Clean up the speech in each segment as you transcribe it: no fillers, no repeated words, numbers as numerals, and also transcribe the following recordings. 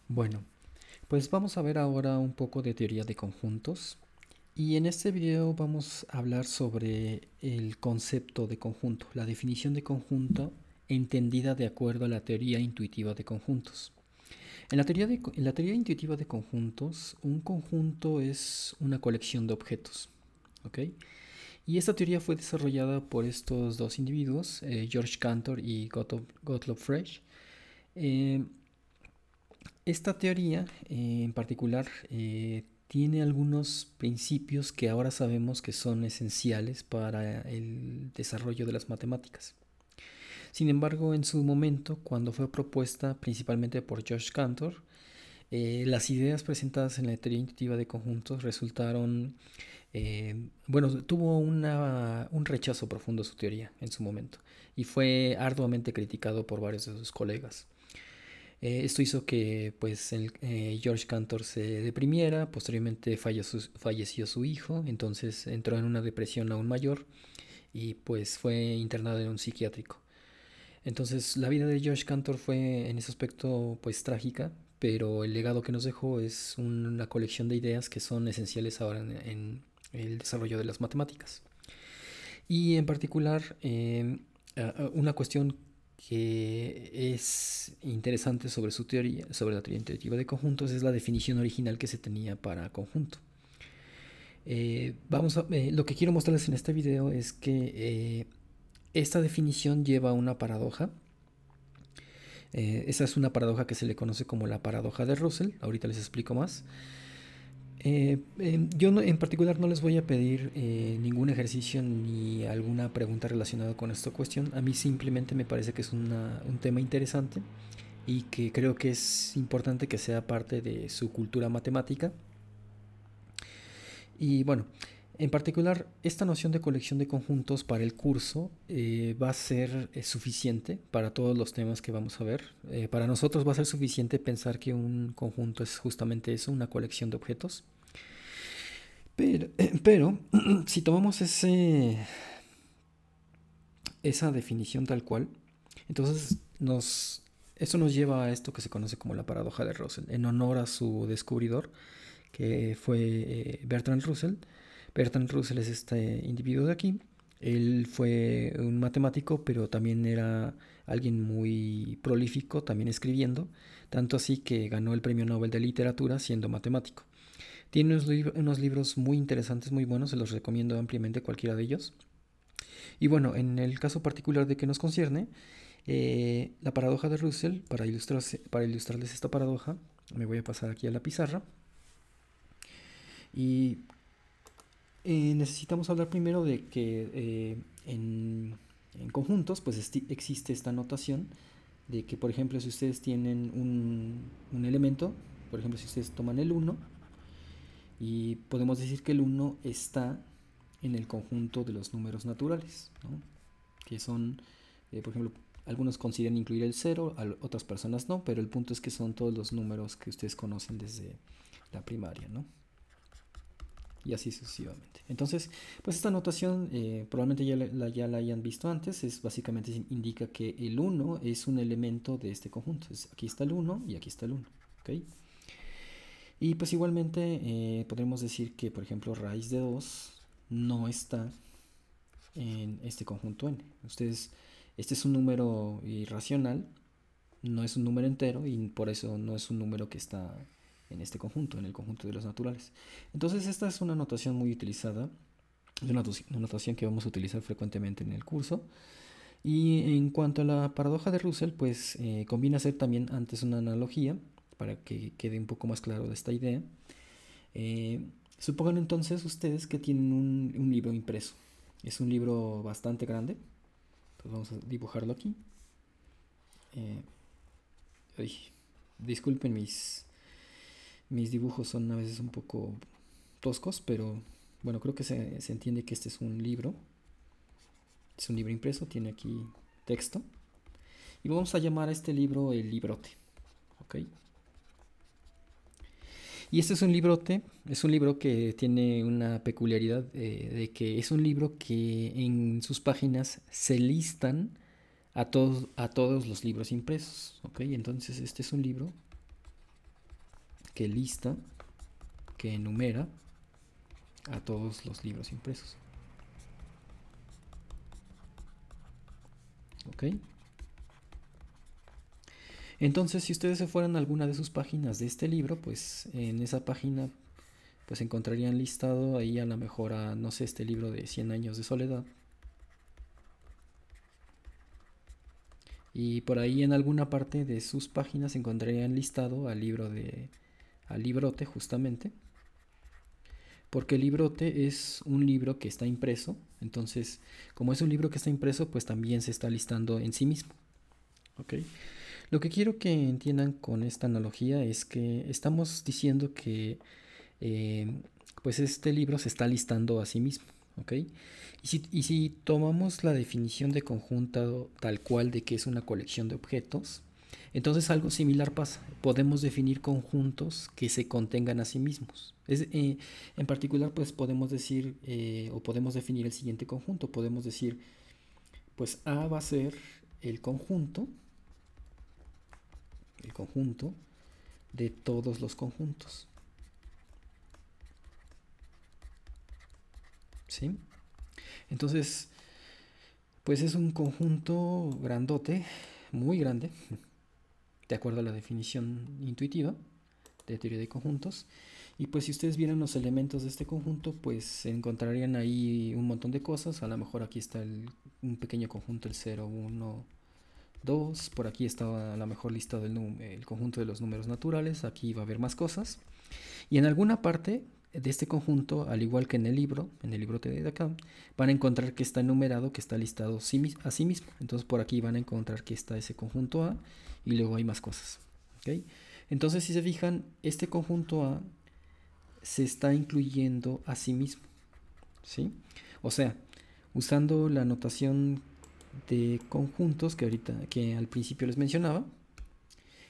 Bueno, pues vamos a ver ahora un poco de teoría de conjuntos y en este video vamos a hablar sobre el concepto de conjunto, la definición de conjunto entendida de acuerdo a la teoría intuitiva de conjuntos. En la teoría intuitiva de conjuntos, un conjunto es una colección de objetos, ¿ok? Y esta teoría fue desarrollada por estos dos individuos, George Cantor y Gottlob Frege. Eh, Esta teoría en particular tiene algunos principios que ahora sabemos que son esenciales para el desarrollo de las matemáticas. Sin embargo, en su momento, cuando fue propuesta principalmente por George Cantor, las ideas presentadas en la teoría intuitiva de conjuntos resultaron, tuvo un rechazo profundo a su teoría en su momento y fue arduamente criticado por varios de sus colegas. Esto hizo que pues George Cantor se deprimiera, posteriormente falleció su hijo, entonces entró en una depresión aún mayor y pues fue internado en un psiquiátrico. Entonces la vida de George Cantor fue en ese aspecto pues trágica, pero el legado que nos dejó es una colección de ideas que son esenciales ahora en el desarrollo de las matemáticas. Y en particular, una cuestión que es interesante sobre su teoría, sobre la teoría intuitiva de conjuntos, es la definición original que se tenía para conjunto. Lo que quiero mostrarles en este video es que esta definición lleva a una paradoja. Esa es una paradoja que se le conoce como la paradoja de Russell. Ahorita les explico más. Yo en particular no les voy a pedir ningún ejercicio ni alguna pregunta relacionada con esta cuestión. A mí simplemente me parece que es un tema interesante y que creo que es importante que sea parte de su cultura matemática. Y bueno, en particular, esta noción de colección de conjuntos para el curso va a ser suficiente para todos los temas que vamos a ver. Para nosotros va a ser suficiente pensar que un conjunto es justamente eso, una colección de objetos. Pero, pero si tomamos esa definición tal cual, entonces eso nos lleva a esto que se conoce como la paradoja de Russell, en honor a su descubridor, que fue Bertrand Russell. Bertrand Russell es este individuo de aquí. Él fue un matemático, pero también era alguien muy prolífico, también escribiendo, tanto así que ganó el Premio Nobel de Literatura siendo matemático. Tiene unos libros muy interesantes, muy buenos, se los recomiendo ampliamente cualquiera de ellos. Y bueno, en el caso particular de que nos concierne, la paradoja de Russell, para ilustrarles esta paradoja, me voy a pasar aquí a la pizarra. Y necesitamos hablar primero de que en conjuntos pues existe esta notación de que, por ejemplo, si ustedes tienen un elemento, por ejemplo, si ustedes toman el uno, y podemos decir que el uno está en el conjunto de los números naturales, ¿no? Que son, por ejemplo, algunos consideran incluir el cero, otras personas no, pero el punto es que son todos los números que ustedes conocen desde la primaria, ¿no? Y así sucesivamente. Entonces, pues esta notación probablemente ya la hayan visto antes, es básicamente indica que el uno es un elemento de este conjunto. Aquí está el uno y aquí está el uno, ¿ok? Y pues igualmente podemos decir que, por ejemplo, raíz de 2 no está en este conjunto n. Este es un número irracional, no es un número entero y por eso no es un número que está en este conjunto, en el conjunto de los naturales. Entonces esta es una notación muy utilizada, es una notación que vamos a utilizar frecuentemente en el curso. Y en cuanto a la paradoja de Russell, pues conviene hacer también antes una analogía para que quede un poco más claro de esta idea. Supongan entonces ustedes que tienen un libro impreso. Es un libro bastante grande. Pues vamos a dibujarlo aquí. Eh, ay, disculpen mis dibujos son a veces un poco toscos, pero bueno, creo que se entiende que este es un libro. Es un libro impreso, tiene aquí texto. Y vamos a llamar a este libro el librote. ¿Ok? Y este es un libro que tiene una peculiaridad de que es un libro que en sus páginas se listan a todos los libros impresos. ¿Ok? Entonces este es un libro que lista, que enumera a todos los libros impresos. ¿Ok? Entonces, si ustedes se fueran a alguna de sus páginas de este libro, pues en esa página pues encontrarían listado ahí a lo mejor a, no sé, este libro de 100 años de soledad. Y por ahí en alguna parte de sus páginas encontrarían listado al librote justamente. Porque el librote es un libro que está impreso. Entonces, como es un libro que está impreso, pues también se está listando en sí mismo. ¿Ok? Lo que quiero que entiendan con esta analogía es que estamos diciendo que pues este libro se está listando a sí mismo, ¿ok? Y si tomamos la definición de conjunto tal cual de que es una colección de objetos, entonces algo similar pasa. Podemos definir conjuntos que se contengan a sí mismos. En particular, pues podemos decir o podemos definir el siguiente conjunto. Podemos decir, pues A va a ser el conjunto de todos los conjuntos. ¿Sí? Entonces, pues es un conjunto grandote, muy grande, de acuerdo a la definición intuitiva de teoría de conjuntos. Y pues si ustedes vieran los elementos de este conjunto, pues encontrarían ahí un montón de cosas. A lo mejor aquí está un pequeño conjunto, el 0, 1, 2. Por aquí está a lo mejor listado el conjunto de los números naturales. Aquí va a haber más cosas. Y en alguna parte de este conjunto, al igual que en el libro de acá, van a encontrar que está enumerado, que está listado a sí mismo. Entonces por aquí van a encontrar que está ese conjunto A y luego hay más cosas. ¿Okay? Entonces si se fijan, este conjunto A se está incluyendo a sí mismo. ¿Sí? O sea, usando la notación de conjuntos que al principio les mencionaba,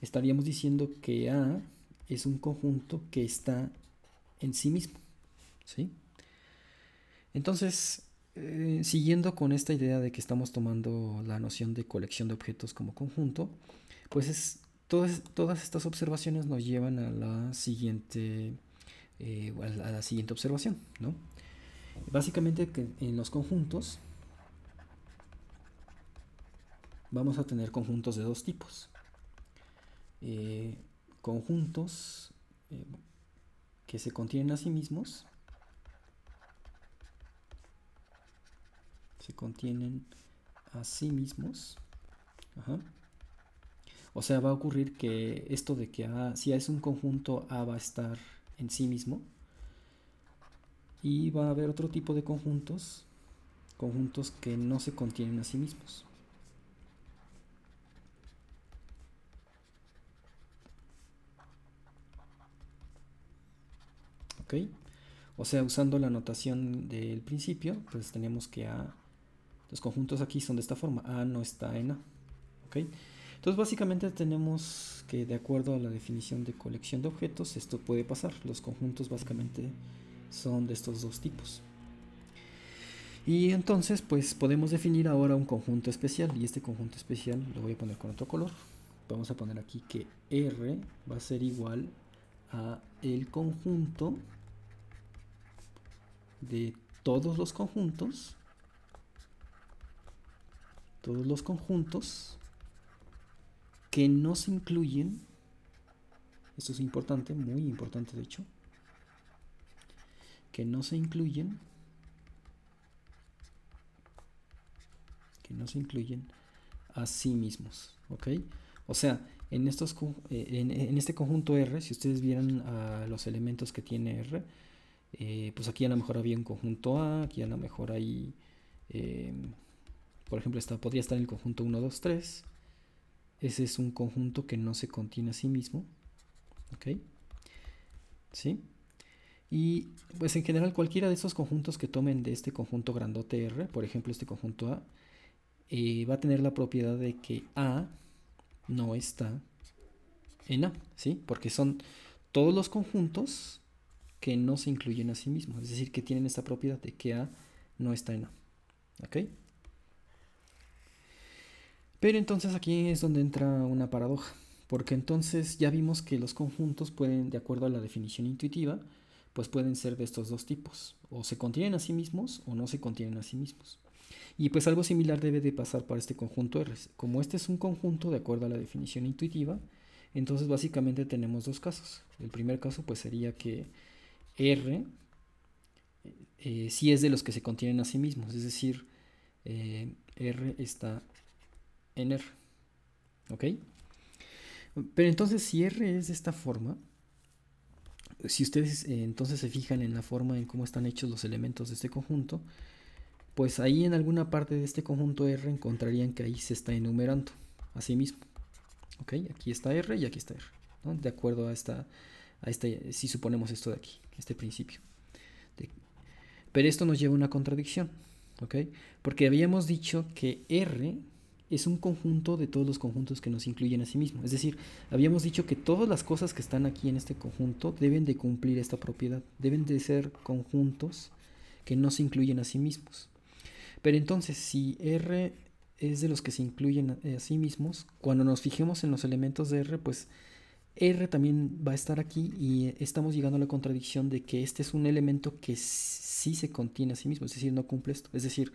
estaríamos diciendo que A es un conjunto que está en sí mismo. ¿Sí? Entonces, siguiendo con esta idea de que estamos tomando la noción de colección de objetos como conjunto, pues todas estas observaciones nos llevan a la siguiente observación, ¿no? Básicamente que en los conjuntos vamos a tener conjuntos de dos tipos. Conjuntos que se contienen a sí mismos, Ajá. O sea, va a ocurrir que esto de que si A es un conjunto, A va a estar en sí mismo. Y va a haber otro tipo de conjuntos que no se contienen a sí mismos. ¿Ok? O sea, usando la notación del principio, pues tenemos que los conjuntos aquí son de esta forma. A no está en A. ¿Ok? Entonces básicamente tenemos que, de acuerdo a la definición de colección de objetos, esto puede pasar. Los conjuntos básicamente son de estos dos tipos. Y entonces pues podemos definir ahora un conjunto especial, y este conjunto especial lo voy a poner con otro color. Vamos a poner aquí que R va a ser igual a el conjunto de todos los conjuntos que no se incluyen. Esto es importante, muy importante de hecho, que no se incluyen a sí mismos. ¿Ok? O sea, en este conjunto R, si ustedes vieran los elementos que tiene R, pues aquí a lo mejor había un conjunto A, aquí a lo mejor hay, por ejemplo, podría estar en el conjunto 1, 2, 3. Ese es un conjunto que no se contiene a sí mismo. ¿Ok? ¿Sí? Y pues en general cualquiera de esos conjuntos que tomen de este conjunto grandote R, por ejemplo este conjunto A, va a tener la propiedad de que A no está en A, ¿sí? Porque son todos los conjuntos que no se incluyen a sí mismos, es decir, que tienen esta propiedad de que A no está en A. ¿Ok? Pero entonces aquí es donde entra una paradoja, porque entonces ya vimos que los conjuntos pueden, de acuerdo a la definición intuitiva, pues pueden ser de estos dos tipos, o se contienen a sí mismos o no se contienen a sí mismos. Y pues algo similar debe de pasar para este conjunto R. Como este es un conjunto de acuerdo a la definición intuitiva, entonces básicamente tenemos dos casos. El primer caso pues sería que R sí es de los que se contienen a sí mismos, es decir, R está en R. ¿Ok? Pero entonces si R es de esta forma, si ustedes entonces se fijan en la forma en cómo están hechos los elementos de este conjunto, pues ahí en alguna parte de este conjunto R encontrarían que ahí se está enumerando a sí mismo. ¿Ok? Aquí está R y aquí está R, ¿no? De acuerdo a si suponemos esto de aquí, este principio. Pero esto nos lleva a una contradicción, ¿ok? Porque habíamos dicho que R es un conjunto de todos los conjuntos que nos incluyen a sí mismo. Es decir, habíamos dicho que todas las cosas que están aquí en este conjunto deben de cumplir esta propiedad. Deben de ser conjuntos que no se incluyen a sí mismos. Pero entonces, si R es de los que se incluyen a sí mismos, cuando nos fijemos en los elementos de R, pues R también va a estar aquí y estamos llegando a la contradicción de que este es un elemento que sí se contiene a sí mismo, es decir, no cumple esto. Es decir,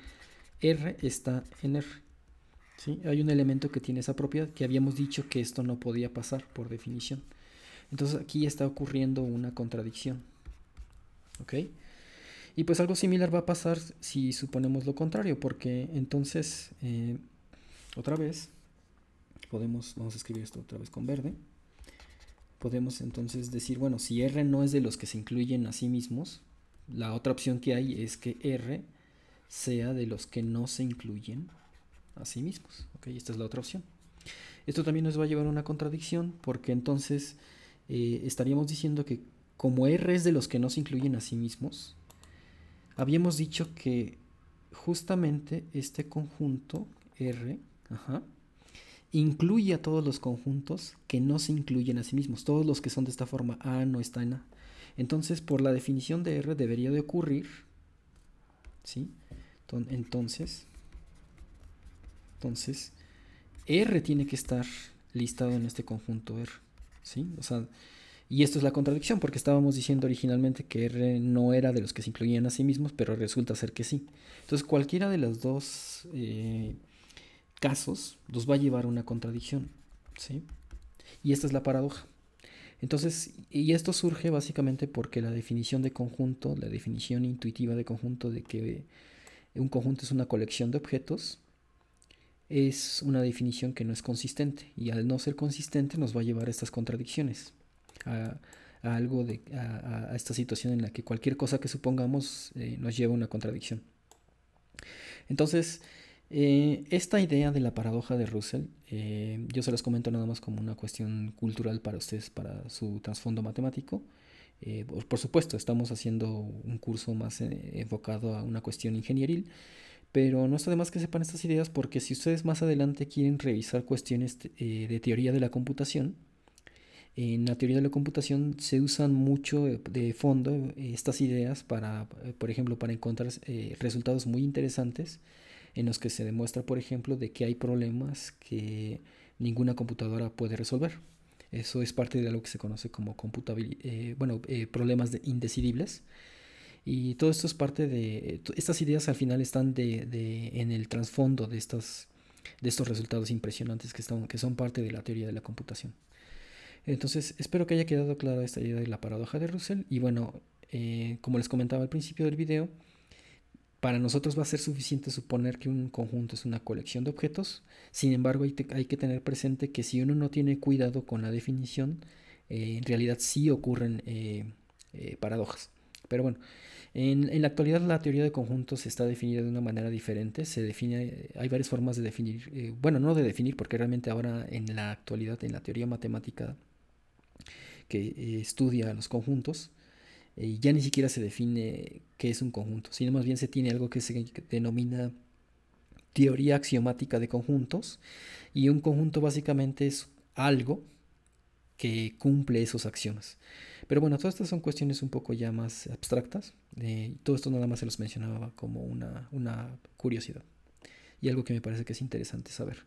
R está en R. ¿Sí? Hay un elemento que tiene esa propiedad que habíamos dicho que esto no podía pasar por definición. Entonces aquí está ocurriendo una contradicción. ¿Ok? Y pues algo similar va a pasar si suponemos lo contrario, porque entonces, otra vez, vamos a escribir esto otra vez con verde. Podemos entonces decir, bueno, si R no es de los que se incluyen a sí mismos, la otra opción que hay es que R sea de los que no se incluyen a sí mismos. ¿Ok? Esta es la otra opción. Esto también nos va a llevar a una contradicción, porque entonces estaríamos diciendo que como R es de los que no se incluyen a sí mismos, habíamos dicho que justamente este conjunto R, incluye a todos los conjuntos que no se incluyen a sí mismos. Todos los que son de esta forma, A no está en A. Entonces, por la definición de R debería de ocurrir, ¿sí? Entonces, R tiene que estar listado en este conjunto R, ¿sí? O sea, y esto es la contradicción, porque estábamos diciendo originalmente que R no era de los que se incluían a sí mismos, pero resulta ser que sí. Entonces, cualquiera de los dos casos nos va a llevar a una contradicción, ¿sí? Y esta es la paradoja. Entonces, y esto surge básicamente porque la definición de conjunto, la definición intuitiva de conjunto de que un conjunto es una colección de objetos, es una definición que no es consistente, y al no ser consistente nos va a llevar a estas contradicciones, a esta situación en la que cualquier cosa que supongamos nos lleva a una contradicción. Entonces, esta idea de la paradoja de Russell, yo se las comento nada más como una cuestión cultural para ustedes, para su trasfondo matemático. Por supuesto, estamos haciendo un curso más enfocado a una cuestión ingenieril, pero no está de más que sepan estas ideas, porque si ustedes más adelante quieren revisar cuestiones de teoría de la computación, en la teoría de la computación se usan mucho de fondo estas ideas para, por ejemplo, para encontrar resultados muy interesantes en los que se demuestra, por ejemplo, de que hay problemas que ninguna computadora puede resolver. Eso es parte de algo que se conoce como problemas indecidibles. Y todo esto es parte de... Estas ideas al final están en el trasfondo de estos resultados impresionantes que son parte de la teoría de la computación. Entonces, espero que haya quedado clara esta idea de la paradoja de Russell. Y bueno, como les comentaba al principio del video, para nosotros va a ser suficiente suponer que un conjunto es una colección de objetos. Sin embargo, hay que tener presente que si uno no tiene cuidado con la definición, en realidad sí ocurren paradojas. Pero bueno, en la actualidad la teoría de conjuntos está definida de una manera diferente. Hay varias formas de definir, bueno, no de definir, porque realmente ahora en la actualidad, en la teoría matemática que estudia los conjuntos, ya ni siquiera se define qué es un conjunto, sino más bien se tiene algo que se denomina teoría axiomática de conjuntos, y un conjunto básicamente es algo que cumple esos axiomas. Pero bueno, todas estas son cuestiones un poco ya más abstractas. Todo esto nada más se los mencionaba como una curiosidad y algo que me parece que es interesante saber.